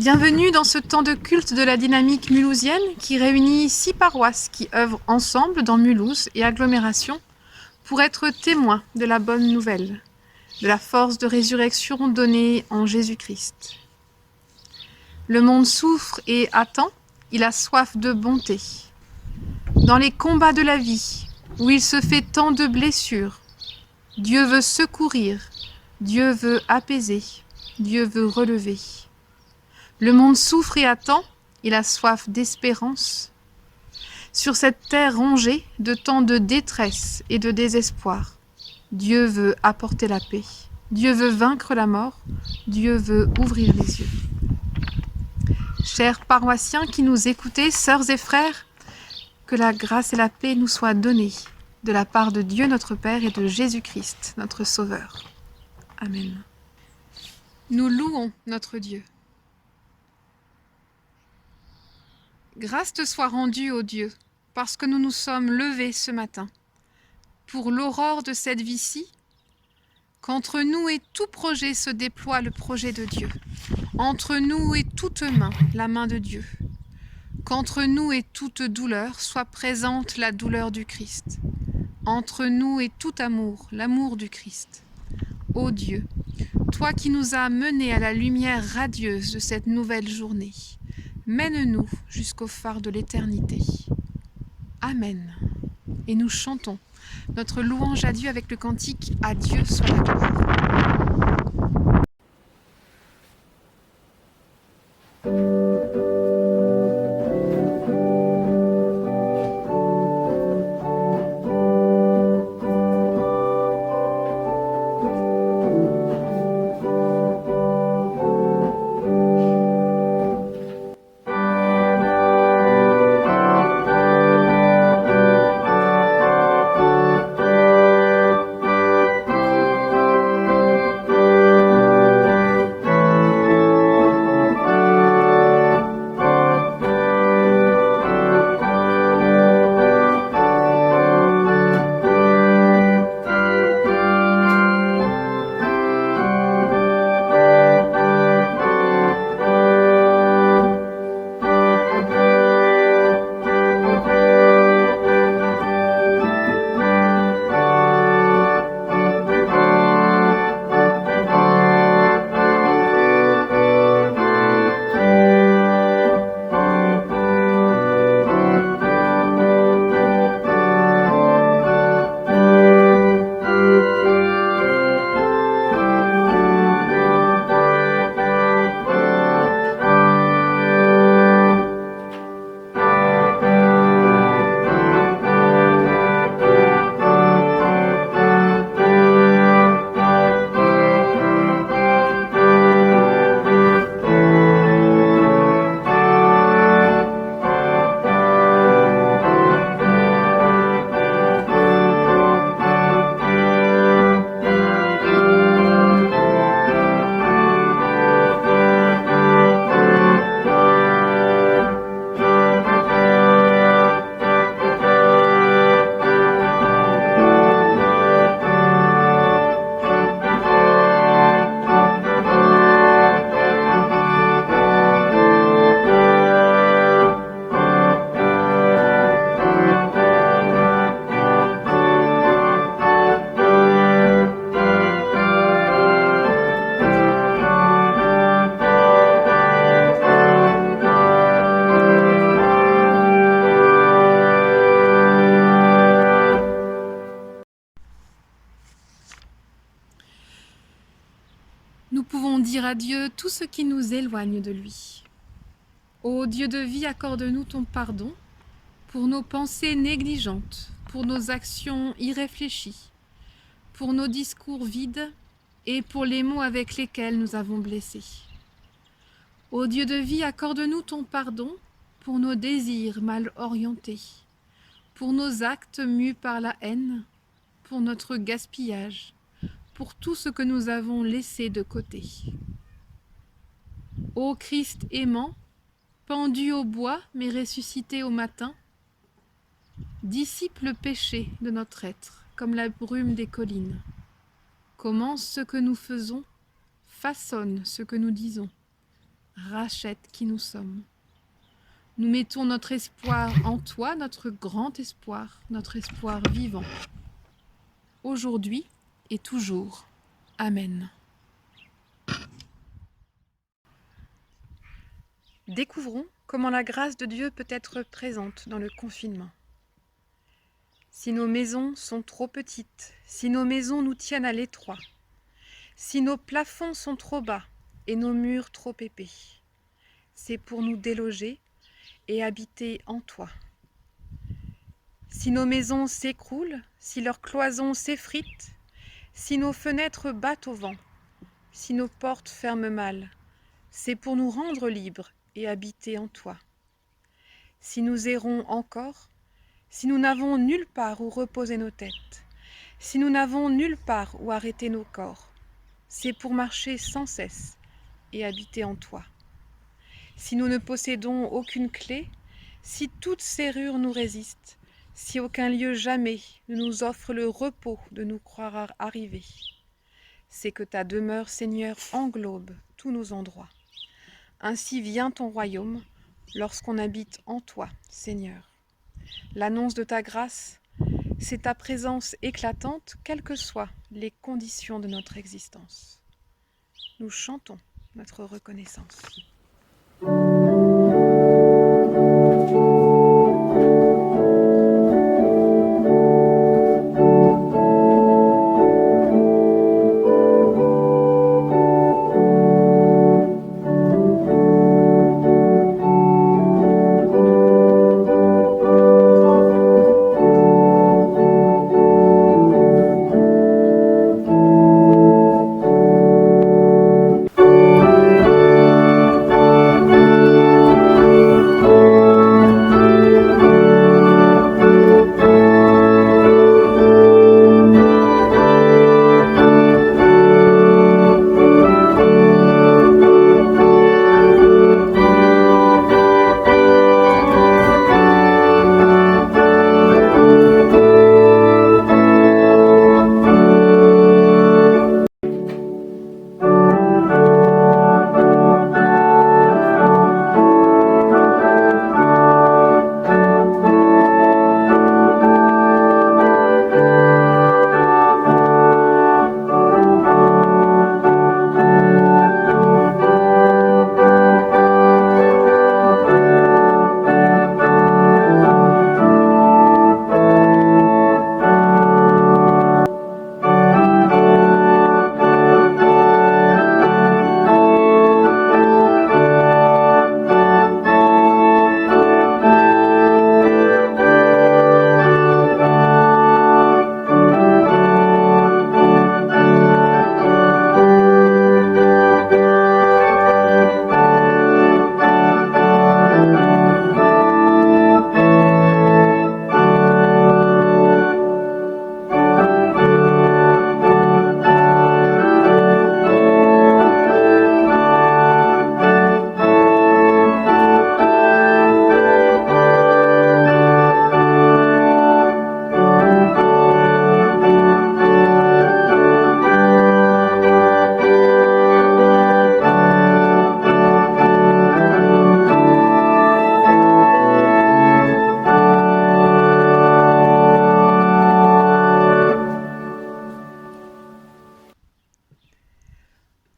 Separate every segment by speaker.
Speaker 1: Bienvenue dans ce temps de culte de la dynamique mulhousienne qui réunit 6 paroisses qui œuvrent ensemble dans Mulhouse et agglomération pour être témoins de la bonne nouvelle, de la force de résurrection donnée en Jésus-Christ. Le monde souffre et attend, il a soif de bonté. Dans les combats de la vie, où il se fait tant de blessures, Dieu veut secourir, Dieu veut apaiser, Dieu veut relever. Le monde souffre et attend, il a soif d'espérance. Sur cette terre rongée de tant de détresse et de désespoir, Dieu veut apporter la paix, Dieu veut vaincre la mort, Dieu veut ouvrir les yeux. Chers paroissiens qui nous écoutez, sœurs et frères, que la grâce et la paix nous soient données de la part de Dieu notre Père et de Jésus-Christ, notre Sauveur. Amen. Nous louons notre Dieu. Grâce te soit rendue, ô Dieu, parce que nous nous sommes levés ce matin, pour l'aurore de cette vie-ci, qu'entre nous et tout projet se déploie le projet de Dieu, entre nous et toute main, la main de Dieu, qu'entre nous et toute douleur soit présente la douleur du Christ, entre nous et tout amour, l'amour du Christ. Ô Dieu, toi qui nous as menés à la lumière radieuse de cette nouvelle journée, mène-nous jusqu'au phare de l'éternité. Amen. Et nous chantons notre louange à Dieu avec le cantique « À Dieu soit la gloire ». Nous pouvons dire à Dieu tout ce qui nous éloigne de lui. Ô Dieu de vie, accorde-nous ton pardon pour nos pensées négligentes, pour nos actions irréfléchies, pour nos discours vides et pour les mots avec lesquels nous avons blessé. Ô Dieu de vie, accorde-nous ton pardon pour nos désirs mal orientés, pour nos actes mus par la haine, pour notre gaspillage, pour tout ce que nous avons laissé de côté. Ô Christ aimant, pendu au bois mais ressuscité au matin, dissipe le péché de notre être comme la brume des collines. Commence ce que nous faisons, façonne ce que nous disons. rachète qui nous sommes. Nous mettons notre espoir en toi, notre grand espoir, notre espoir vivant, aujourd'hui et toujours. Amen. Découvrons comment la grâce de Dieu peut être présente dans le confinement. Si nos maisons sont trop petites, si nos maisons nous tiennent à l'étroit, si nos plafonds sont trop bas et nos murs trop épais, c'est pour nous déloger et habiter en toi. Si nos maisons s'écroulent, si leurs cloisons s'effritent, si nos fenêtres battent au vent, si nos portes ferment mal, c'est pour nous rendre libres et habiter en toi. Si nous errons encore, si nous n'avons nulle part où reposer nos têtes, si nous n'avons nulle part où arrêter nos corps, c'est pour marcher sans cesse et habiter en toi. Si nous ne possédons aucune clé, si toute serrure nous résiste, si aucun lieu jamais ne nous offre le repos de nous croire arrivés, c'est que ta demeure, Seigneur, englobe tous nos endroits. Ainsi vient ton royaume lorsqu'on habite en toi, Seigneur. L'annonce de ta grâce, c'est ta présence éclatante, quelles que soient les conditions de notre existence. Nous chantons notre reconnaissance.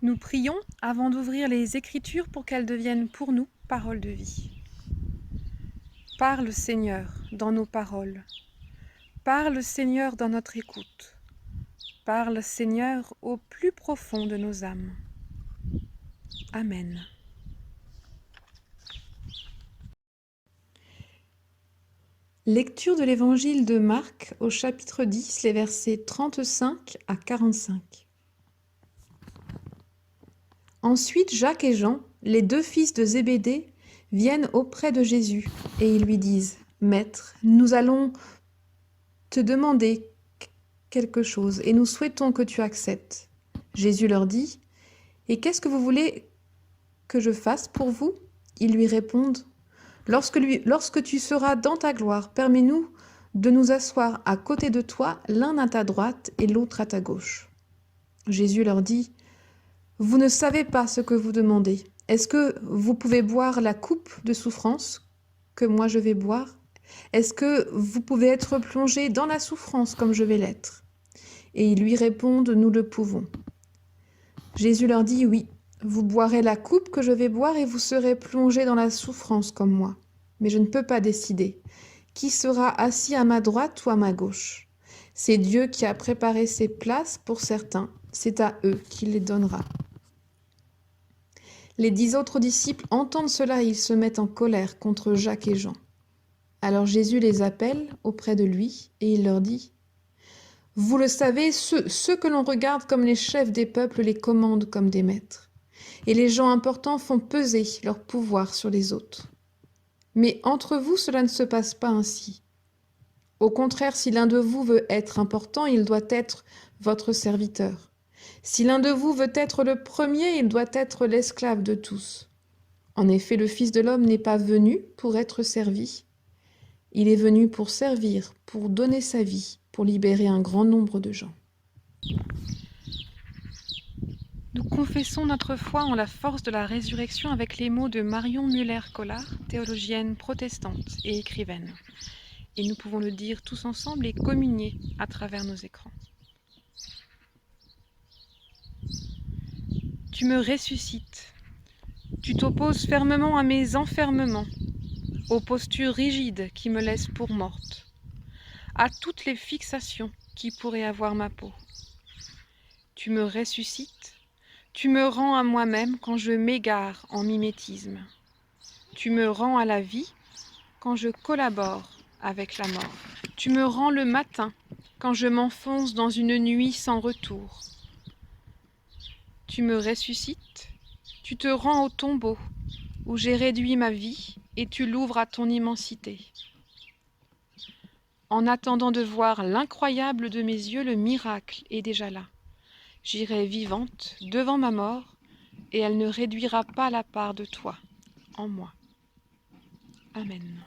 Speaker 1: Nous prions avant d'ouvrir les Écritures pour qu'elles deviennent pour nous paroles de vie. Parle, Seigneur, dans nos paroles. Parle, Seigneur, dans notre écoute. Parle, Seigneur, au plus profond de nos âmes. Amen. Lecture de l'Évangile de Marc au chapitre 10, les versets 35 à 45. Ensuite, Jacques et Jean, les deux fils de Zébédée, viennent auprès de Jésus et ils lui disent : « Maître, nous allons te demander quelque chose et nous souhaitons que tu acceptes. » Jésus leur dit : « Et qu'est-ce que vous voulez que je fasse pour vous ?» Ils lui répondent : « Lorsque tu seras dans ta gloire, permets-nous de nous asseoir à côté de toi, l'un à ta droite et l'autre à ta gauche. » Jésus leur dit : « Vous ne savez pas ce que vous demandez. Est-ce que vous pouvez boire la coupe de souffrance que moi je vais boire? Est-ce que vous pouvez être plongé dans la souffrance comme je vais l'être? Et ils lui répondent, nous le pouvons. Jésus leur dit, oui, vous boirez la coupe que je vais boire et vous serez plongés dans la souffrance comme moi. Mais je ne peux pas décider. Qui sera assis à ma droite ou à ma gauche? C'est Dieu qui a préparé ces places pour certains. C'est à eux qu'il les donnera. Les 10 autres disciples entendent cela et ils se mettent en colère contre Jacques et Jean. Alors Jésus les appelle auprès de lui et il leur dit, « Vous le savez, ceux que l'on regarde comme les chefs des peuples les commandent comme des maîtres. Et les gens importants font peser leur pouvoir sur les autres. Mais entre vous, cela ne se passe pas ainsi. Au contraire, si l'un de vous veut être important, il doit être votre serviteur. Si l'un de vous veut être le premier, il doit être l'esclave de tous. En effet, le Fils de l'homme n'est pas venu pour être servi. Il est venu pour servir, pour donner sa vie, pour libérer un grand nombre de gens. » Nous confessons notre foi en la force de la résurrection avec les mots de Marion Muller-Collard, théologienne protestante et écrivaine. Et nous pouvons le dire tous ensemble et communier à travers nos écrans. Tu me ressuscites. Tu t'opposes fermement à mes enfermements, aux postures rigides qui me laissent pour morte, à toutes les fixations qui pourraient avoir ma peau. Tu me ressuscites, tu me rends à moi-même quand je m'égare en mimétisme. Tu me rends à la vie quand je collabore avec la mort. Tu me rends le matin quand je m'enfonce dans une nuit sans retour. Tu me ressuscites, tu te rends au tombeau où j'ai réduit ma vie et tu l'ouvres à ton immensité. En attendant de voir l'incroyable de mes yeux, le miracle est déjà là. J'irai vivante devant ma mort et elle ne réduira pas la part de toi en moi. Amen.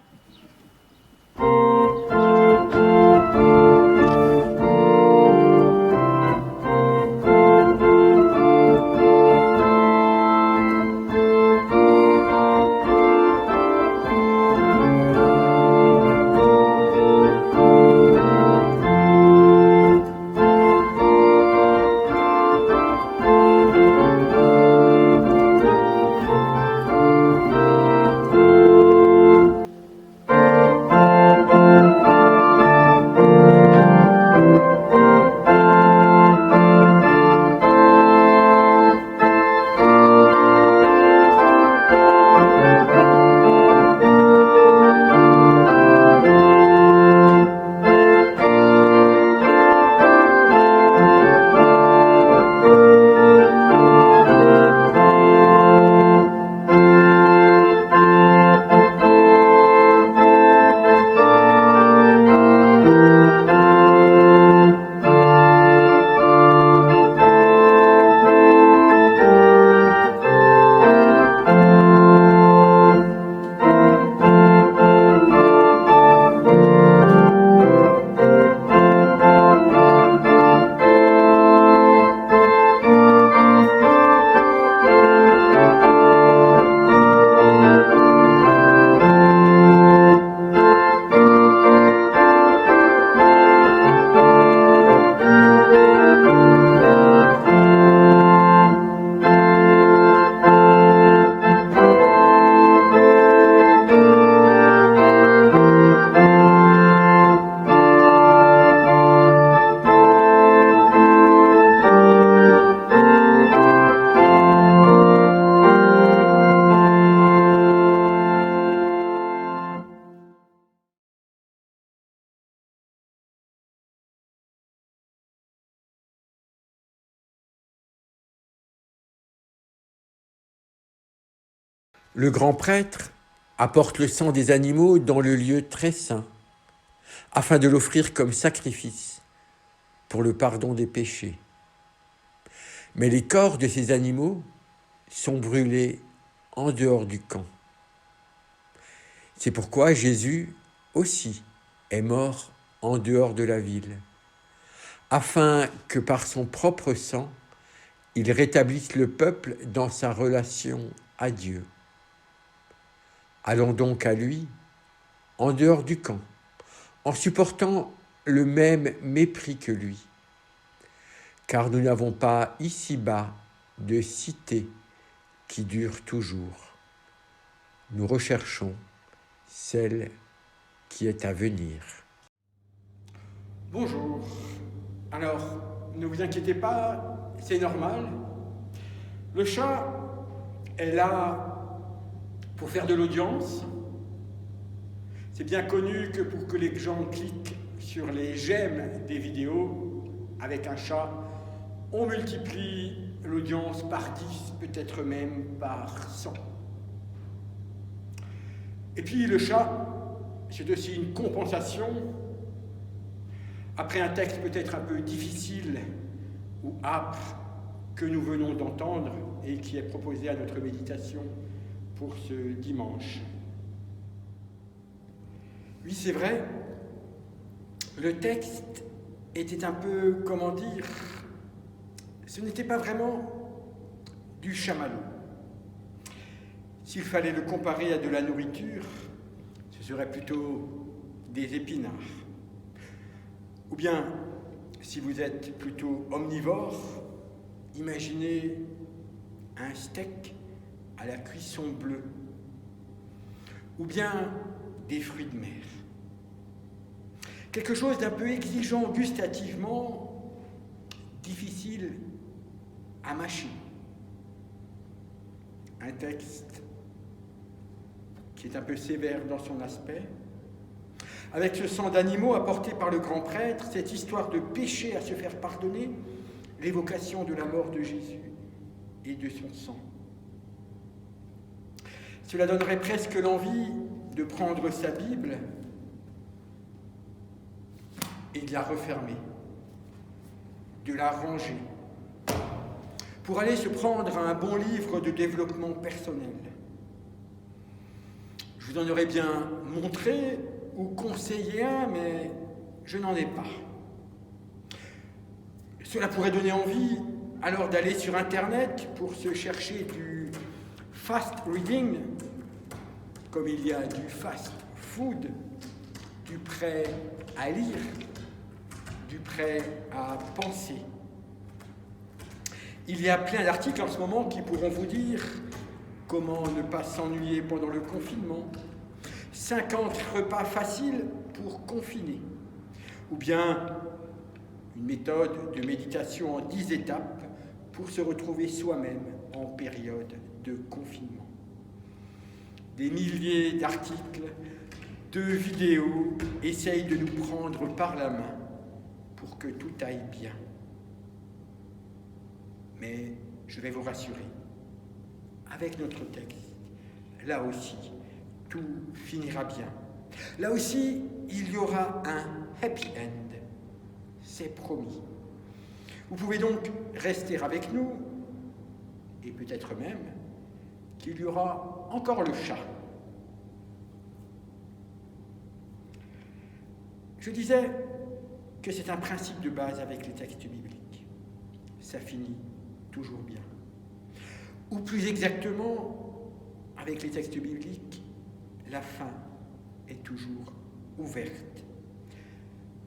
Speaker 2: Le grand prêtre apporte le sang des animaux dans le lieu très saint, afin de l'offrir comme sacrifice pour le pardon des péchés. Mais les corps de ces animaux sont brûlés en dehors du camp. C'est pourquoi Jésus aussi est mort en dehors de la ville, afin que par son propre sang, Ils rétablissent le peuple dans sa relation à Dieu. Allons donc à lui, en dehors du camp, en supportant le même mépris que lui. Car nous n'avons pas ici-bas de cité qui dure toujours. Nous recherchons celle qui est à venir.
Speaker 3: Bonjour. Alors, ne vous inquiétez pas, c'est normal. Le chat est là pour faire de l'audience. C'est bien connu que pour que les gens cliquent sur les j'aime des vidéos, avec un chat, on multiplie l'audience par 10, peut-être même par 100. Et puis le chat, c'est aussi une compensation. Après un texte peut-être un peu difficile ou âpre que nous venons d'entendre et qui est proposé à notre méditation pour ce dimanche. Oui, c'est vrai, le texte était un peu, comment dire, ce n'était pas vraiment du chamallow. S'il fallait le comparer à de la nourriture, ce serait plutôt des épinards. Ou bien, si vous êtes plutôt omnivore, imaginez un steak à la cuisson bleue. Ou bien des fruits de mer. Quelque chose d'un peu exigeant gustativement, difficile à mâcher. Un texte qui est un peu sévère dans son aspect, avec ce sang d'animaux apporté par le grand prêtre, cette histoire de péché à se faire pardonner, l'évocation de la mort de Jésus et de son sang. Cela donnerait presque l'envie de prendre sa Bible et de la refermer, de la ranger, pour aller se prendre un bon livre de développement personnel. Je vous en aurais bien montré ou conseillé un, mais je n'en ai pas. Cela pourrait donner envie alors d'aller sur Internet pour se chercher du fast reading, comme il y a du fast food, du prêt à lire, du prêt à penser. Il y a plein d'articles en ce moment qui pourront vous dire comment ne pas s'ennuyer pendant le confinement, 50 repas faciles pour confiner, ou bien une méthode de méditation en 10 étapes pour se retrouver soi-même en période de confinement. Des milliers d'articles, de vidéos essayent de nous prendre par la main pour que tout aille bien. Mais je vais vous rassurer, avec notre texte, là aussi, tout finira bien. Là aussi, il y aura un happy end, c'est promis. Vous pouvez donc rester avec nous, et peut-être même qu'il y aura encore le chat. Je disais que c'est un principe de base avec les textes bibliques. Ça finit toujours bien. Ou plus exactement, avec les textes bibliques, la fin est toujours ouverte.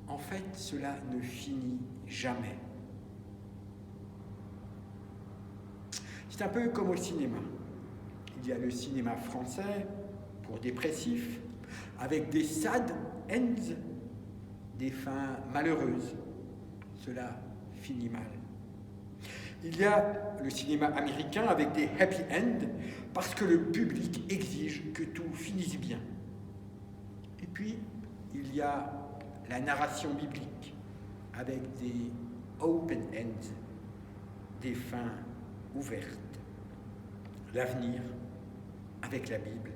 Speaker 3: En fait, cela ne finit jamais. C'est un peu comme au cinéma. Il y a le cinéma français pour dépressifs, avec des sad ends, des fins malheureuses. Cela finit mal. Il y a le cinéma américain avec des happy ends, parce que le public exige que tout finisse bien. Et puis, il y a la narration biblique, avec des open ends, des fins ouvertes. L'avenir, avec la Bible,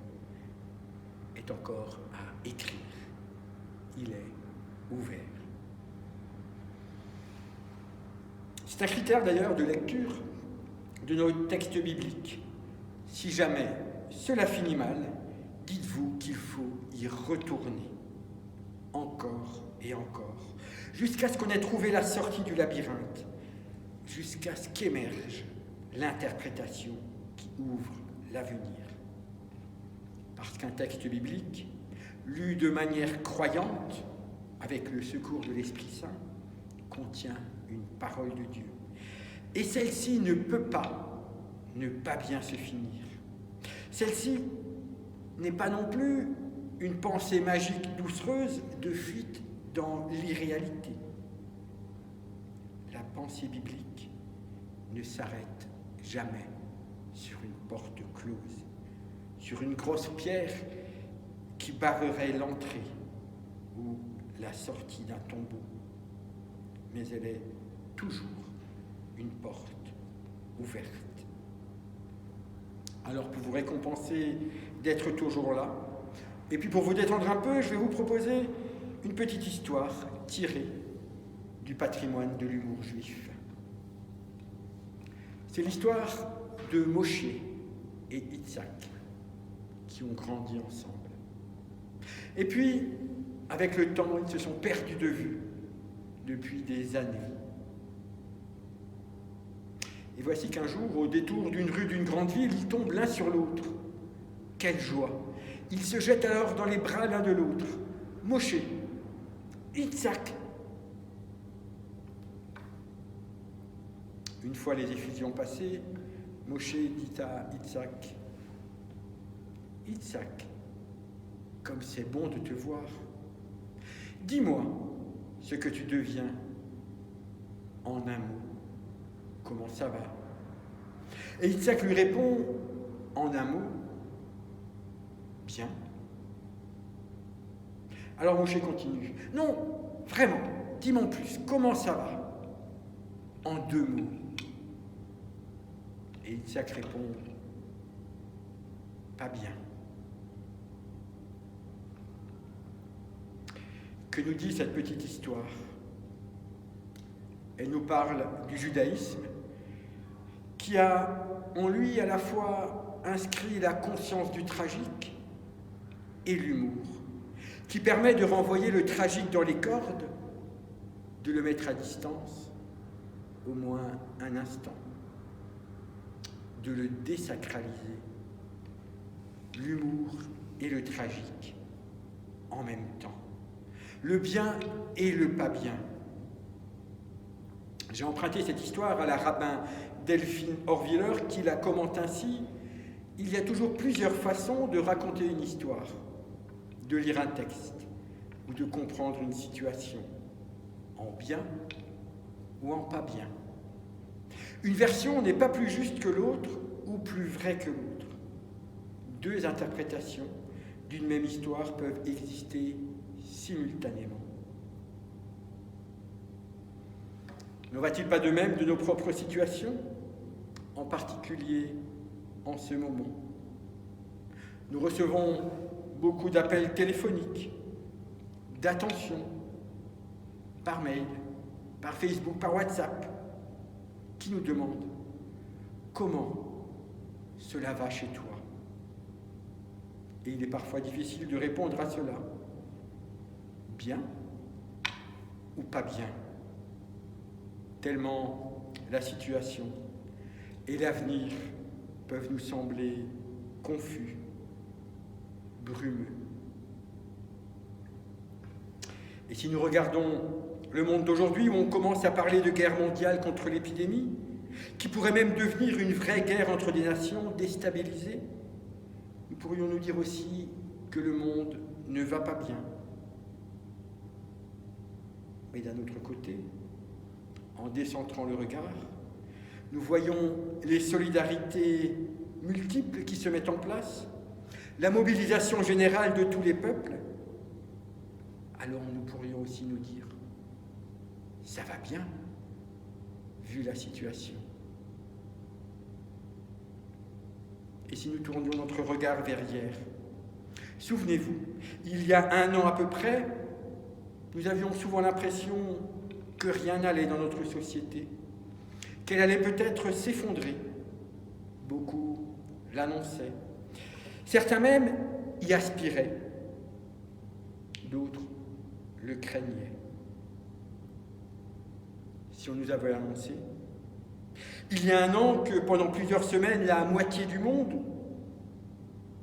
Speaker 3: est encore à écrire. Il est ouvert. C'est un critère d'ailleurs de lecture de nos textes bibliques. Si jamais cela finit mal, dites-vous qu'il faut y retourner encore et encore, jusqu'à ce qu'on ait trouvé la sortie du labyrinthe, jusqu'à ce qu'émerge l'interprétation qui ouvre l'avenir. Parce qu'un texte biblique, lu de manière croyante, avec le secours de l'Esprit Saint, contient une parole de Dieu. Et celle-ci ne peut pas ne pas bien se finir. Celle-ci n'est pas non plus une pensée magique doucereuse de fuite dans l'irréalité. La pensée biblique ne s'arrête jamais sur une porte close, sur une grosse pierre qui barrerait l'entrée ou la sortie d'un tombeau. Mais elle est toujours une porte ouverte. Alors pour vous récompenser d'être toujours là, et puis pour vous détendre un peu, je vais vous proposer une petite histoire tirée du patrimoine de l'humour juif. C'est l'histoire de Moshe et Yitzhak qui ont grandi ensemble. Et puis, avec le temps, ils se sont perdus de vue depuis des années. Et voici qu'un jour, au détour d'une rue d'une grande ville, ils tombent l'un sur l'autre. Quelle joie! Ils se jettent alors dans les bras l'un de l'autre. Moshe, Yitzhak. Une fois les effusions passées, Moshe dit à Yitzhak, « Yitzhak, comme c'est bon de te voir, dis-moi ce que tu deviens en un mot. Comment ça va ?» Et Yitzhak lui répond en un mot, « Bien. » Alors Moshe continue, « Non, vraiment, dis-moi en plus, comment ça va ?» En deux mots. Et Yitzhak répond, « Pas bien. » Que nous dit cette petite histoire? Elle nous parle du judaïsme qui a en lui à la fois inscrit la conscience du tragique et l'humour, qui permet de renvoyer le tragique dans les cordes, de le mettre à distance, au moins un instant, de le désacraliser, l'humour et le tragique en même temps, le bien et le pas bien. J'ai emprunté cette histoire à la rabbin Delphine Horviller qui la commente ainsi: il y a toujours plusieurs façons de raconter une histoire, de lire un texte ou de comprendre une situation, en bien ou en pas bien. Une version n'est pas plus juste que l'autre ou plus vraie que l'autre. Deux interprétations d'une même histoire peuvent exister simultanément. N'en va-t-il pas de même de nos propres situations, en particulier en ce moment? Nous recevons beaucoup d'appels téléphoniques, d'attention, par mail, par Facebook, par WhatsApp, qui nous demandent comment cela va chez toi. Et il est parfois difficile de répondre à cela. Bien ou pas bien? Tellement la situation et l'avenir peuvent nous sembler confus, brumeux. Et si nous regardons le monde d'aujourd'hui, où on commence à parler de guerre mondiale contre l'épidémie, qui pourrait même devenir une vraie guerre entre des nations déstabilisées, nous pourrions nous dire aussi que le monde ne va pas bien. Mais d'un autre côté, en décentrant le regard, nous voyons les solidarités multiples qui se mettent en place, la mobilisation générale de tous les peuples. Alors nous pourrions aussi nous dire, ça va bien, vu la situation. Et si nous tournions notre regard vers hier, souvenez-vous, il y a 1 an à peu près, nous avions souvent l'impression que rien n'allait dans notre société, qu'elle allait peut-être s'effondrer. Beaucoup l'annonçaient. Certains même y aspiraient. D'autres le craignaient. Si on nous avait annoncé Il y a un an que pendant plusieurs semaines, la moitié du monde,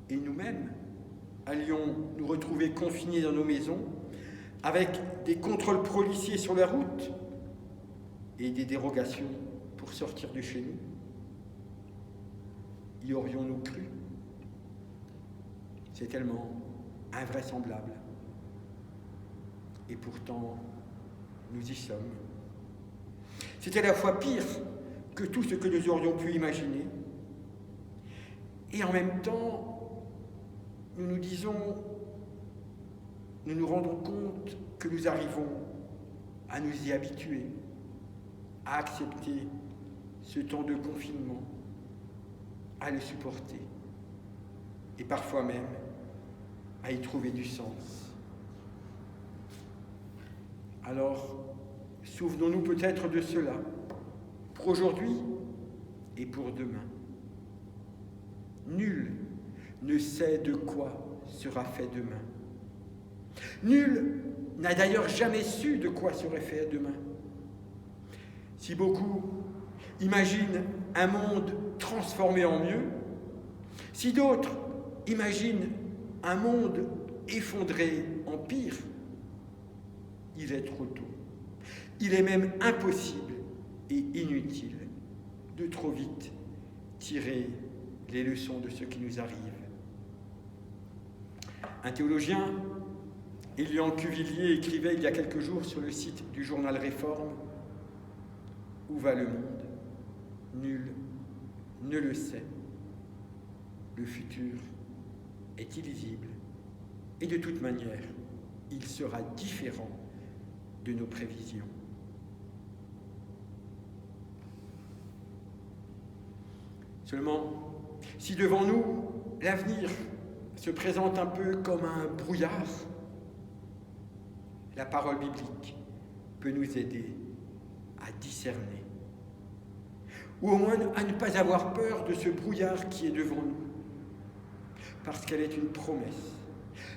Speaker 3: et nous-mêmes, allions nous retrouver confinés dans nos maisons, avec des contrôles policiers sur la route et des dérogations pour sortir de chez nous. Y aurions-nous cru? C'est tellement invraisemblable. Et pourtant, nous y sommes. C'est à la fois pire que tout ce que nous aurions pu imaginer. Et en même temps, nous nous disons, nous nous rendons compte que nous arrivons à nous y habituer, à accepter ce temps de confinement, à le supporter, et parfois même à y trouver du sens. Alors, souvenons-nous peut-être de cela, pour aujourd'hui et pour demain. Nul ne sait de quoi sera fait demain. Nul n'a d'ailleurs jamais su de quoi serait fait demain. Si beaucoup imaginent un monde transformé en mieux, si d'autres imaginent un monde effondré en pire, il est trop tôt. Il est même impossible et inutile de trop vite tirer les leçons de ce qui nous arrive. Un théologien, Élian Cuvillier, écrivait il y a quelques jours sur le site du journal Réforme: où va le monde? Nul ne le sait. Le futur est illisible et de toute manière, il sera différent de nos prévisions. Seulement, si devant nous, l'avenir se présente un peu comme un brouillard, la parole biblique peut nous aider à discerner, ou au moins à ne pas avoir peur de ce brouillard qui est devant nous, parce qu'elle est une promesse.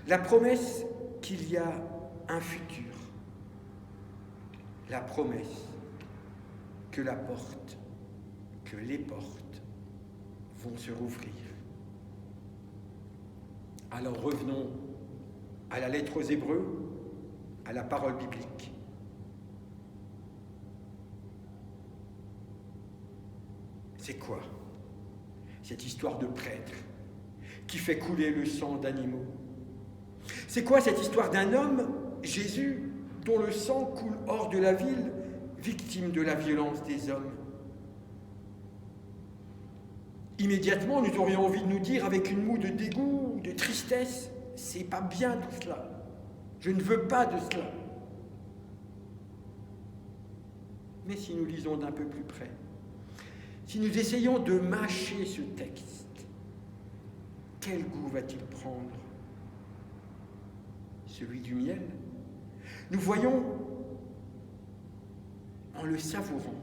Speaker 3: La promesse qu'il y a un futur, la promesse que la porte, que les portes vont se rouvrir. Alors revenons à la lettre aux Hébreux, à la parole biblique. C'est quoi cette histoire de prêtre qui fait couler le sang d'animaux? C'est quoi cette histoire d'un homme, Jésus, dont le sang coule hors de la ville, victime de la violence des hommes? Immédiatement, nous aurions envie de nous dire, avec une moue de dégoût, de tristesse, c'est pas bien tout cela. Je ne veux pas de cela. Mais si nous lisons d'un peu plus près, si nous essayons de mâcher ce texte, quel goût va-t-il prendre? Celui du miel? Nous voyons, en le savourant,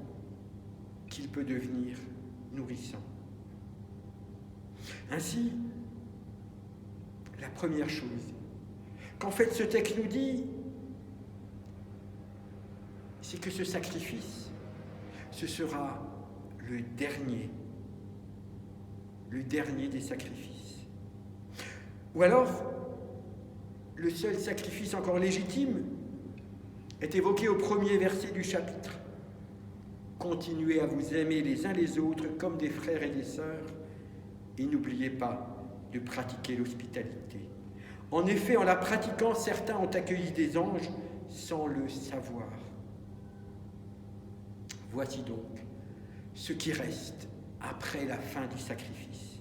Speaker 3: qu'il peut devenir nourrissant. Ainsi, la première chose qu'en fait ce texte nous dit, c'est que ce sacrifice, ce sera le dernier des sacrifices. Ou alors, le seul sacrifice encore légitime est évoqué au premier verset du chapitre. Continuez à vous aimer les uns les autres comme des frères et des sœurs, et n'oubliez pas de pratiquer l'hospitalité. En effet, en la pratiquant, certains ont accueilli des anges sans le savoir. Voici donc ce qui reste après la fin du sacrifice.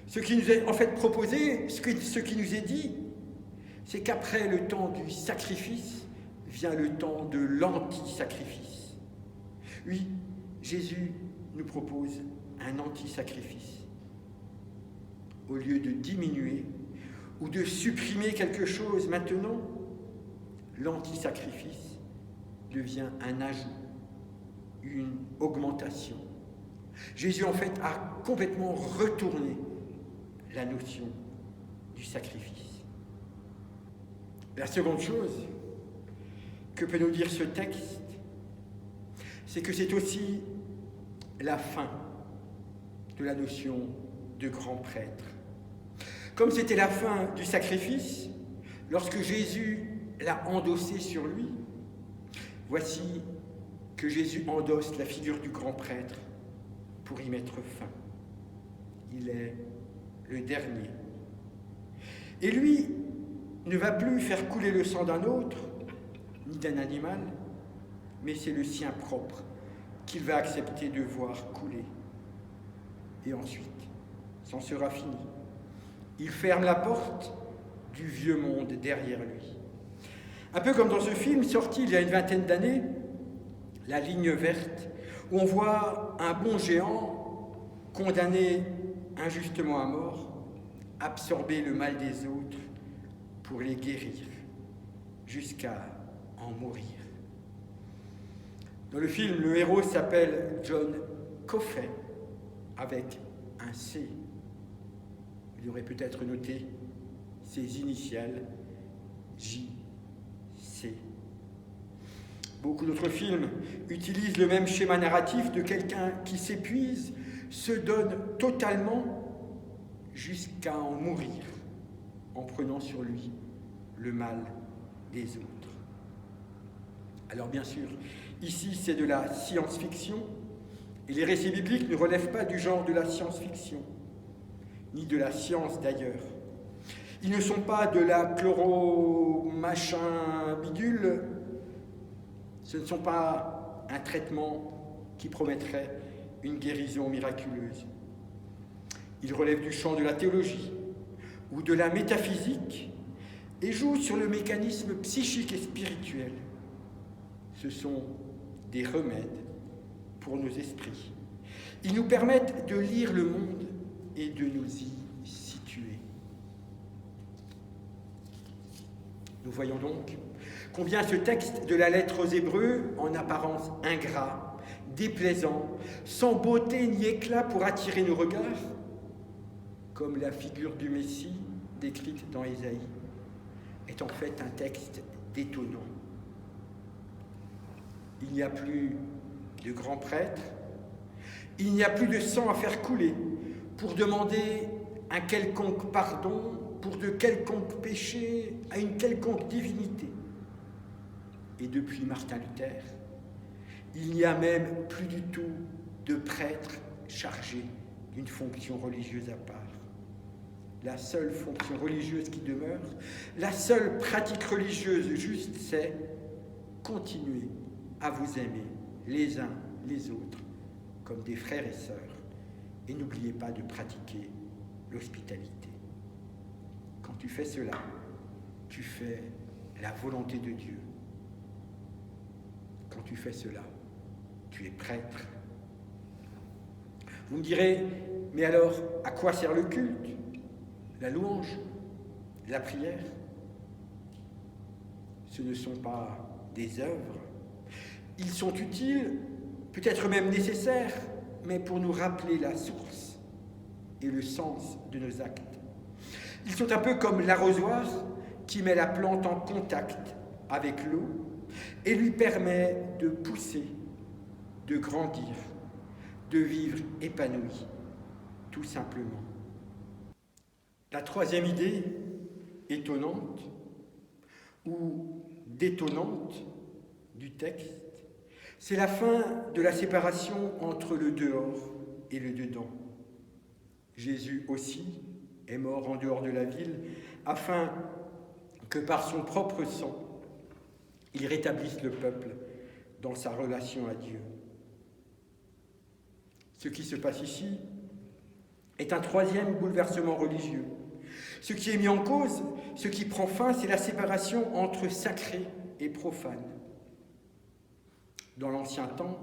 Speaker 3: Ce qui nous est en fait proposé, ce qui nous est dit, c'est qu'après le temps du sacrifice vient le temps de l'anti-sacrifice. Oui, Jésus nous propose un anti-sacrifice. Au lieu de diminuer ou de supprimer quelque chose maintenant, l'anti-sacrifice devient un ajout, une augmentation. Jésus, en fait, a complètement retourné la notion du sacrifice. La seconde chose que peut nous dire ce texte, c'est que c'est aussi la fin de la notion de grand prêtre. Comme c'était la fin du sacrifice, lorsque Jésus l'a endossé sur lui, voici que Jésus endosse la figure du grand prêtre pour y mettre fin. Il est le dernier. Et lui ne va plus faire couler le sang d'un autre, ni d'un animal, mais c'est le sien propre qu'il va accepter de voir couler. Et ensuite, c'en sera fini. Il ferme la porte du vieux monde derrière lui. Un peu comme dans ce film sorti il y a une vingtaine d'années, La ligne verte, où on voit un bon géant condamné injustement à mort, absorber le mal des autres pour les guérir, jusqu'à en mourir. Dans le film, le héros s'appelle John Coffey, avec un C. Il aurait peut-être noté ses initiales, J.C. Beaucoup d'autres films utilisent le même schéma narratif de quelqu'un qui s'épuise, se donne totalement jusqu'à en mourir, en prenant sur lui le mal des autres. Alors bien sûr, ici c'est de la science-fiction, et les récits bibliques ne relèvent pas du genre de la science-fiction, ni de la science d'ailleurs. Ils ne sont pas de la chloro-machin-bidule, ce ne sont pas un traitement qui promettrait une guérison miraculeuse. Ils relèvent du champ de la théologie ou de la métaphysique et jouent sur le mécanisme psychique et spirituel. Ce sont des remèdes pour nos esprits. Ils nous permettent de lire le monde et de nous y situer. Nous voyons donc combien ce texte de la lettre aux Hébreux, en apparence ingrat, déplaisant, sans beauté ni éclat pour attirer nos regards, comme la figure du Messie décrite dans Ésaïe, est en fait un texte détonnant. Il n'y a plus de grands prêtres, il n'y a plus de sang à faire couler pour demander un quelconque pardon pour de quelconques péchés à une quelconque divinité. Et depuis Martin Luther, il n'y a même plus du tout de prêtre chargé d'une fonction religieuse à part. La seule fonction religieuse qui demeure, la seule pratique religieuse juste, c'est continuer à vous aimer les uns les autres comme des frères et sœurs. Et n'oubliez pas de pratiquer l'hospitalité. Quand tu fais cela, tu fais la volonté de Dieu. Quand tu fais cela, tu es prêtre. Vous me direz, mais alors, à quoi sert le culte, la louange, la prière? Ce ne sont pas des œuvres. Ils sont utiles, peut-être même nécessaires, mais pour nous rappeler la source et le sens de nos actes. Ils sont un peu comme l'arrosoir qui met la plante en contact avec l'eau et lui permet de pousser, de grandir, de vivre épanoui, tout simplement. La troisième idée, étonnante ou détonnante du texte, c'est la fin de la séparation entre le dehors et le dedans. Jésus aussi est mort en dehors de la ville afin que par son propre sang, il rétablisse le peuple dans sa relation à Dieu. Ce qui se passe ici est un troisième bouleversement religieux. Ce qui est mis en cause, ce qui prend fin, c'est la séparation entre sacré et profane. Dans l'ancien temps,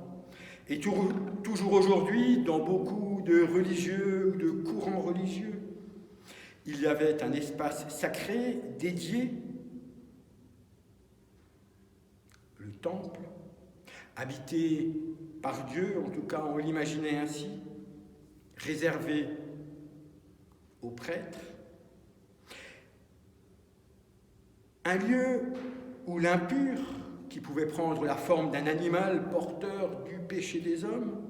Speaker 3: et toujours aujourd'hui, dans beaucoup de religieux ou de courants religieux, il y avait un espace sacré dédié, le temple, habité par Dieu, en tout cas on l'imaginait ainsi, réservé aux prêtres, un lieu où l'impur, qui pouvait prendre la forme d'un animal porteur du péché des hommes,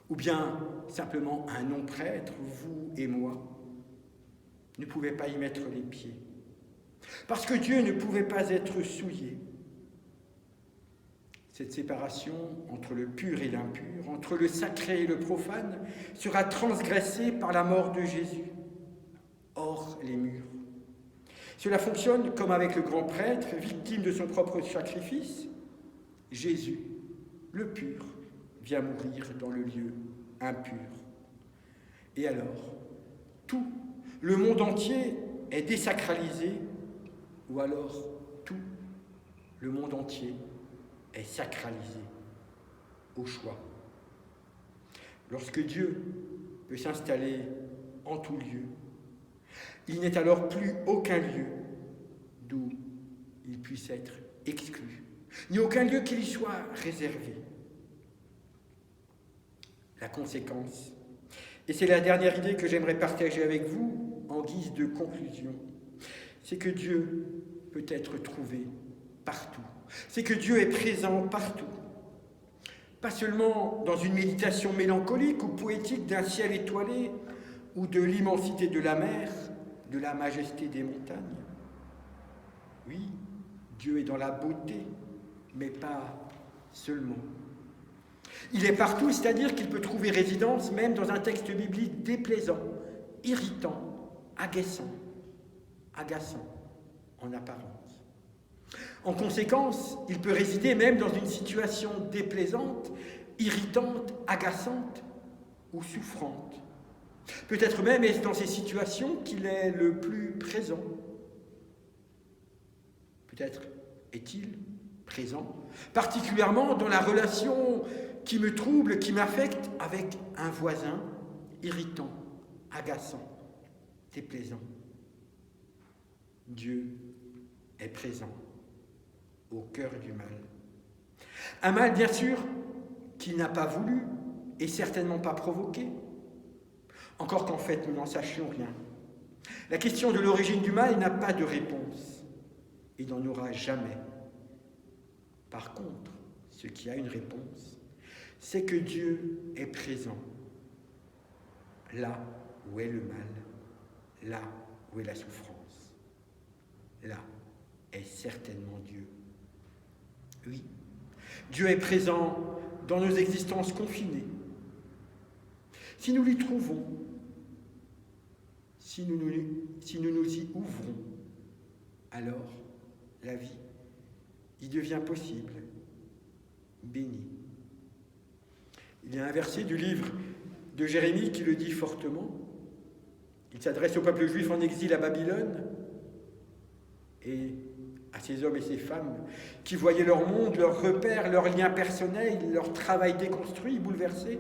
Speaker 3: Ou bien simplement un non-prêtre, vous et moi, ne pouvaient pas y mettre les pieds. Parce que Dieu ne pouvait pas être souillé. Cette séparation entre le pur et l'impur, entre le sacré et le profane, sera transgressée par la mort de Jésus, hors les murs. Cela fonctionne comme avec le grand prêtre, victime de son propre sacrifice. Jésus, le pur, vient mourir dans le lieu impur. Et alors, tout, le monde entier est désacralisé, ou alors tout, le monde entier est sacralisé, au choix. Lorsque Dieu peut s'installer en tout lieu, il n'est alors plus aucun lieu d'où il puisse être exclu, ni aucun lieu qui lui soit réservé. La conséquence, et c'est la dernière idée que j'aimerais partager avec vous en guise de conclusion, c'est que Dieu peut être trouvé partout. C'est que Dieu est présent partout. Pas seulement dans une méditation mélancolique ou poétique d'un ciel étoilé ou de l'immensité de la mer, de la majesté des montagnes. Oui, Dieu est dans la beauté, mais pas seulement. Il est partout, c'est-à-dire qu'il peut trouver résidence même dans un texte biblique déplaisant, irritant, agaçant en apparence. En conséquence, il peut résider même dans une situation déplaisante, irritante, agaçante ou souffrante. Peut-être même est-ce dans ces situations qu'il est le plus présent. Peut-être est-il présent, particulièrement dans la relation qui me trouble, qui m'affecte avec un voisin irritant, agaçant, déplaisant. Dieu est présent au cœur du mal. Un mal, bien sûr, qu'il n'a pas voulu et certainement pas provoqué, encore qu'en fait nous n'en sachions rien. La question de l'origine du mal n'a pas de réponse et n'en aura jamais. Par contre, ce qui a une réponse, c'est que Dieu est présent là où est le mal, là où est la souffrance. Là est certainement Dieu. Oui, Dieu est présent dans nos existences confinées. Si nous l'y trouvons, si nous nous y ouvrons, alors la vie y devient possible, bénie. Il y a un verset du livre de Jérémie qui le dit fortement. Il s'adresse au peuple juif en exil à Babylone et à ces hommes et ces femmes qui voyaient leur monde, leurs repères, leurs liens personnels, leur travail déconstruit, bouleversé.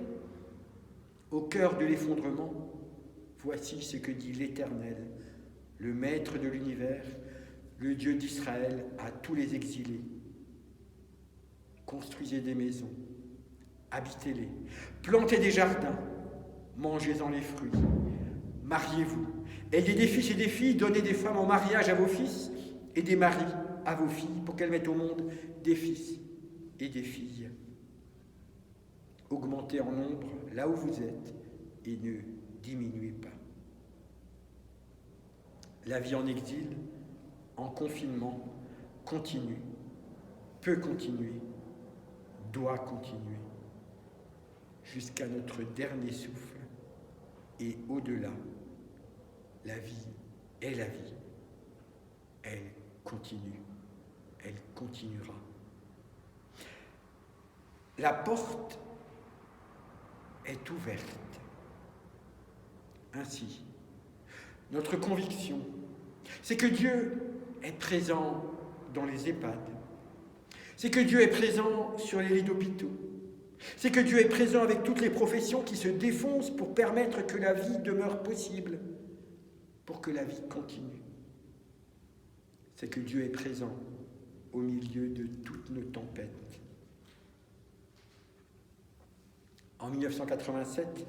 Speaker 3: Au cœur de l'effondrement, voici ce que dit l'Éternel, le Maître de l'univers, le Dieu d'Israël à tous les exilés. Construisez des maisons, habitez-les, plantez des jardins, mangez-en les fruits, mariez-vous, ayez des fils et des filles, donnez des femmes en mariage à vos fils et des maris à vos filles pour qu'elles mettent au monde des fils et des filles. Augmentez en nombre là où vous êtes et ne diminuez pas. La vie en exil, en confinement, continue, peut continuer, doit continuer, jusqu'à notre dernier souffle et au-delà. La vie est la vie. Elle continue, elle continuera. La porte est ouverte. Ainsi, notre conviction, c'est que Dieu est présent dans les EHPAD, c'est que Dieu est présent sur les lits d'hôpitaux, c'est que Dieu est présent avec toutes les professions qui se défoncent pour permettre que la vie demeure possible, pour que la vie continue. C'est que Dieu est présent au milieu de toutes nos tempêtes. En 1987,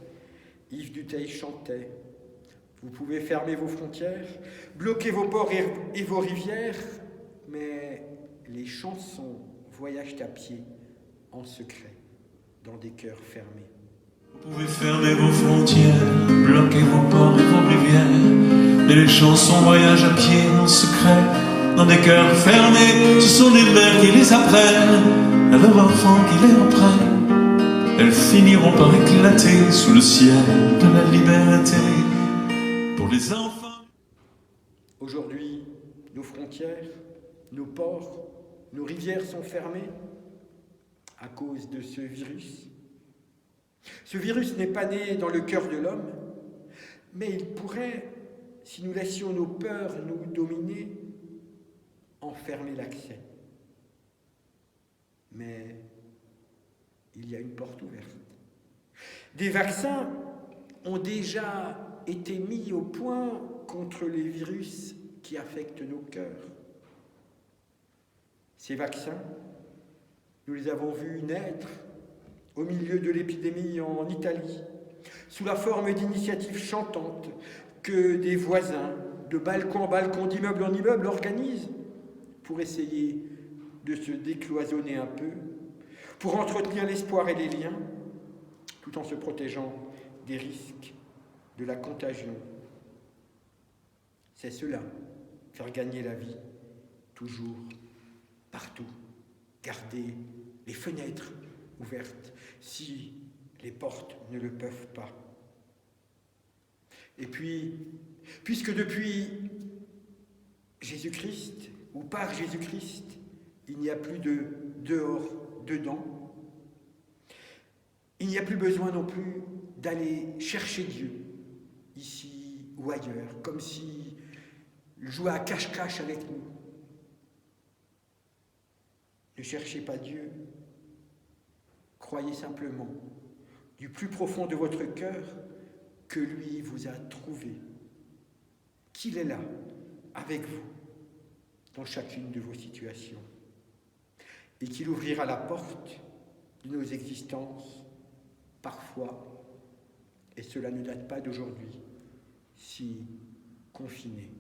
Speaker 3: Yves Duteil chantait « Vous pouvez fermer vos frontières, bloquer vos ports et vos rivières, mais les chansons voyagent à pied, en secret, dans des cœurs fermés. »
Speaker 4: Vous pouvez fermer vos frontières, bloquer vos ports et vos rivières, mais les chansons voyagent à pied en secret, dans des cœurs fermés. Ce sont des mères qui les apprennent à leurs enfants qui les reprennent. Elles finiront par éclater sous le ciel de la liberté pour les enfants.
Speaker 3: Aujourd'hui, nos frontières, nos ports, nos rivières sont fermées à cause de ce virus. Ce virus n'est pas né dans le cœur de l'homme, mais il pourrait, si nous laissions nos peurs nous dominer, en fermer l'accès. Mais il y a une porte ouverte. Des vaccins ont déjà été mis au point contre les virus qui affectent nos cœurs. Ces vaccins, nous les avons vus naître au milieu de l'épidémie en Italie, sous la forme d'initiatives chantantes que des voisins, de balcon en balcon, d'immeuble en immeuble, organisent pour essayer de se décloisonner un peu, pour entretenir l'espoir et les liens, tout en se protégeant des risques de la contagion. C'est cela, faire gagner la vie, toujours, partout, garder les fenêtres ouvertes si les portes ne le peuvent pas. Et puis, puisque depuis Jésus-Christ, ou par Jésus-Christ, il n'y a plus de dehors, dedans, il n'y a plus besoin non plus d'aller chercher Dieu, ici ou ailleurs, comme s'il jouait à cache-cache avec nous. Ne cherchez pas Dieu, croyez simplement, du plus profond de votre cœur, que lui vous a trouvé, qu'il est là, avec vous, dans chacune de vos situations, et qu'il ouvrira la porte de nos existences, parfois, et cela ne date pas d'aujourd'hui, si confinés.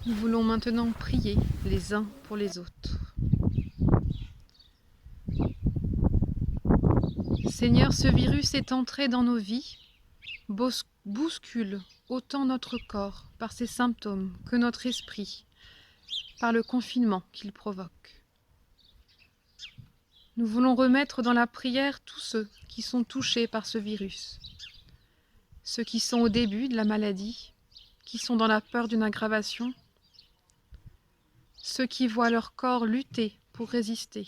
Speaker 1: Nous voulons maintenant prier les uns pour les autres. Seigneur, ce virus est entré dans nos vies, bouscule autant notre corps par ses symptômes que notre esprit, par le confinement qu'il provoque. Nous voulons remettre dans la prière tous ceux qui sont touchés par ce virus, ceux qui sont au début de la maladie, qui sont dans la peur d'une aggravation, ceux qui voient leur corps lutter pour résister,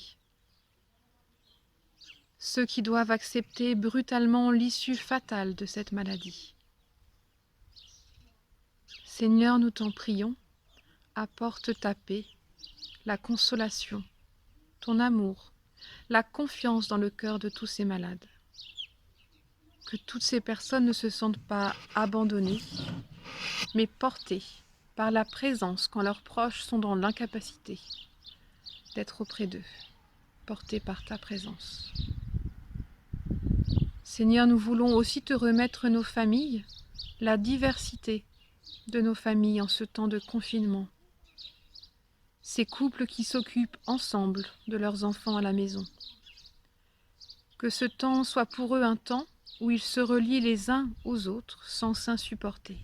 Speaker 1: ceux qui doivent accepter brutalement l'issue fatale de cette maladie. Seigneur, nous t'en prions, apporte ta paix, la consolation, ton amour, la confiance dans le cœur de tous ces malades. Que toutes ces personnes ne se sentent pas abandonnées, mais portées par la présence quand leurs proches sont dans l'incapacité d'être auprès d'eux, portés par ta présence. Seigneur, nous voulons aussi te remettre nos familles, la diversité de nos familles en ce temps de confinement. Ces couples qui s'occupent ensemble de leurs enfants à la maison. Que ce temps soit pour eux un temps où ils se relient les uns aux autres sans s'insupporter.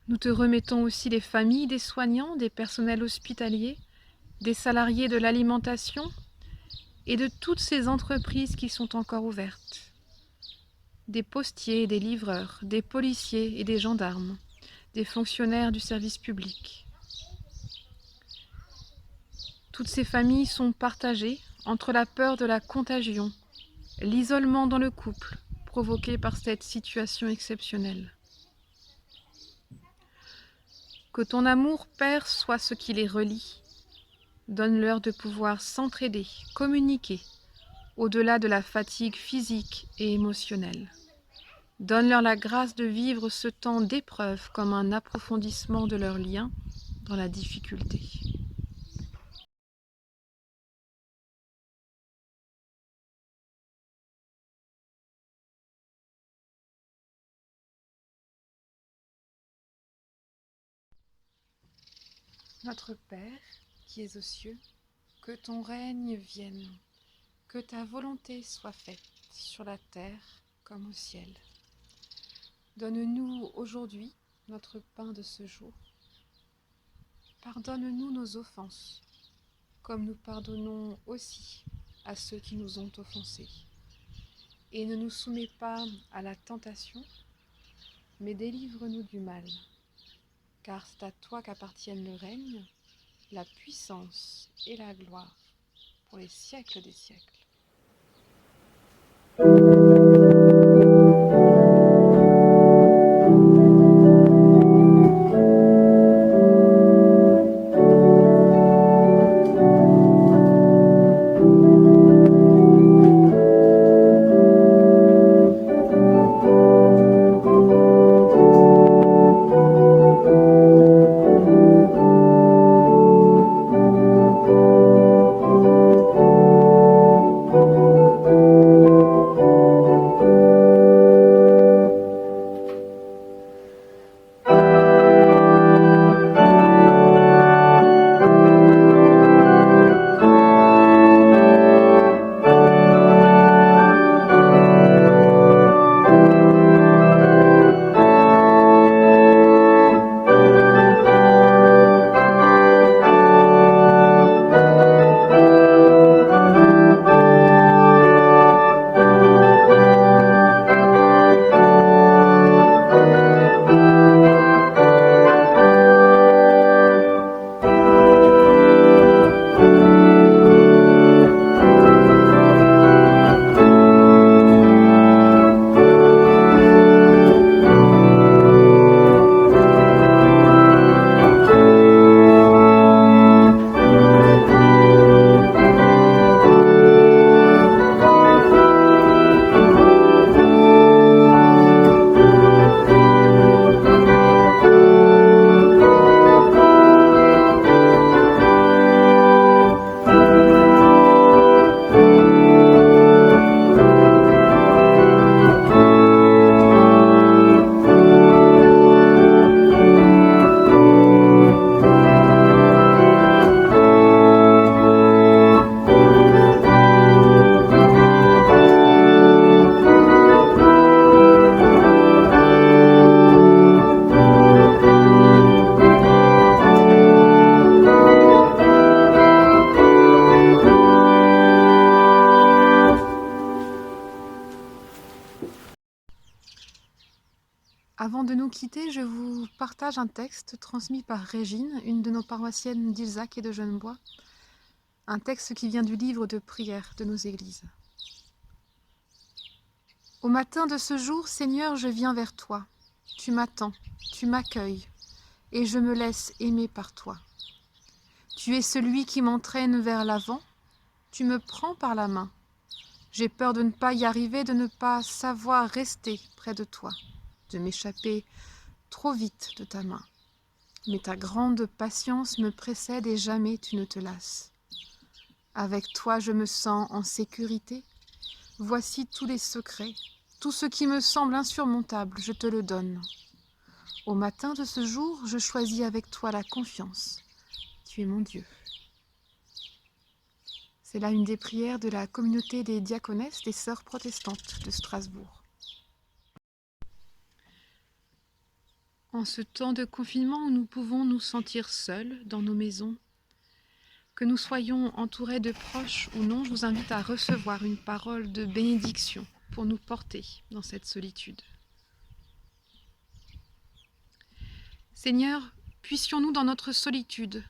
Speaker 1: Nous te remettons aussi les familles des soignants, des personnels hospitaliers, des salariés de l'alimentation et de toutes ces entreprises qui sont encore ouvertes. Des postiers et des livreurs, des policiers et des gendarmes, des fonctionnaires du service public. Toutes ces familles sont partagées entre la peur de la contagion, l'isolement dans le couple provoqué par cette situation exceptionnelle. Que ton amour, Père, soit ce qui les relie. Donne-leur de pouvoir s'entraider, communiquer, au-delà de la fatigue physique et émotionnelle. Donne-leur la grâce de vivre ce temps d'épreuve comme un approfondissement de leurs liens dans la difficulté. Notre Père, qui es aux cieux, que ton règne vienne, que ta volonté soit faite sur la terre comme au ciel. Donne-nous aujourd'hui notre pain de ce jour. Pardonne-nous nos offenses, comme nous pardonnons aussi à ceux qui nous ont offensés. Et ne nous soumets pas à la tentation, mais délivre-nous du mal. Car c'est à toi qu'appartiennent le règne, la puissance et la gloire pour les siècles des siècles. Avant de nous quitter, je vous partage un texte transmis par Régine, une de nos paroissiennes d'Ilzac et de Genevois. Un texte qui vient du livre de prière de nos églises. Au matin de ce jour, Seigneur, je viens vers toi. Tu m'attends, tu m'accueilles, et je me laisse aimer par toi. Tu es celui qui m'entraîne vers l'avant. Tu me prends par la main. J'ai peur de ne pas y arriver, de ne pas savoir rester près de toi, de m'échapper trop vite de ta main. Mais ta grande patience me précède et jamais tu ne te lasses. Avec toi, je me sens en sécurité. Voici tous les secrets. Tout ce qui me semble insurmontable, je te le donne. Au matin de ce jour, je choisis avec toi la confiance. Tu es mon Dieu. C'est là une des prières de la communauté des diaconesses des Sœurs protestantes de Strasbourg. En ce temps de confinement où nous pouvons nous sentir seuls dans nos maisons, que nous soyons entourés de proches ou non, je vous invite à recevoir une parole de bénédiction pour nous porter dans cette solitude. Seigneur, puissions-nous dans notre solitude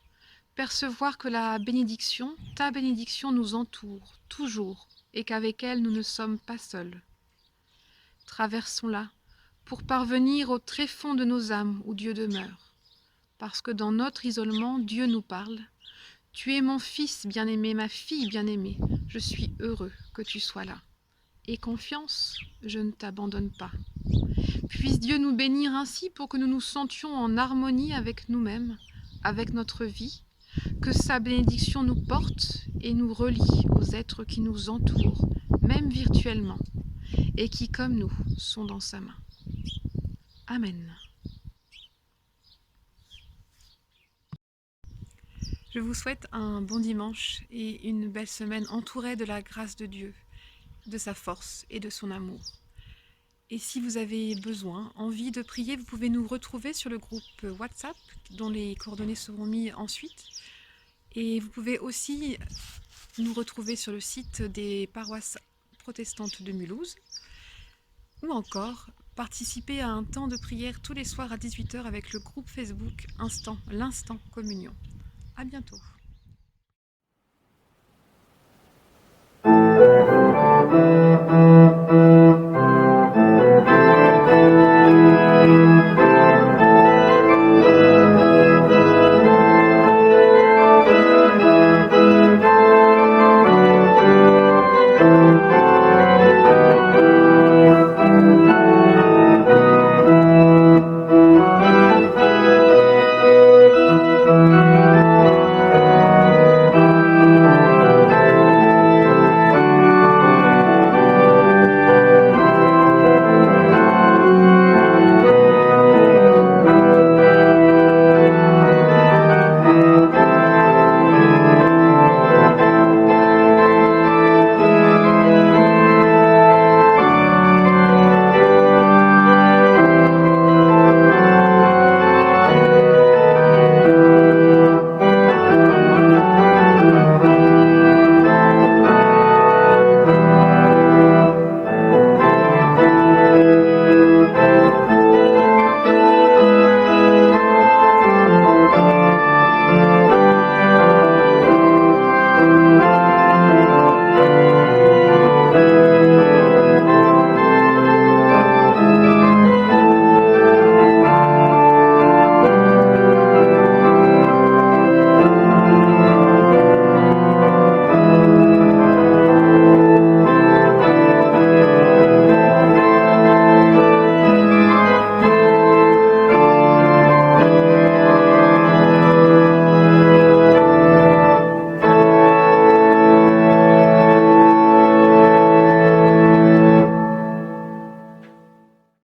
Speaker 1: percevoir que la bénédiction, ta bénédiction nous entoure toujours et qu'avec elle nous ne sommes pas seuls. Traversons-la pour parvenir au tréfonds de nos âmes où Dieu demeure, parce que dans notre isolement, Dieu nous parle. Tu es mon fils bien-aimé, ma fille bien-aimée, je suis heureux que tu sois là. Aie confiance, je ne t'abandonne pas. Puisse Dieu nous bénir ainsi pour que nous nous sentions en harmonie avec nous-mêmes, avec notre vie, que sa bénédiction nous porte et nous relie aux êtres qui nous entourent, même virtuellement, et qui, comme nous, sont dans sa main. Amen. Je vous souhaite un bon dimanche et une belle semaine entourée de la grâce de Dieu, de sa force et de son amour. Et si vous avez besoin, envie de prier, vous pouvez nous retrouver sur le groupe WhatsApp, dont les coordonnées seront mises ensuite. Et vous pouvez aussi nous retrouver sur le site des paroisses protestantes de Mulhouse, ou encore participer à un temps de prière tous les soirs à 18 h avec le groupe Facebook l'Instant Communion. À bientôt.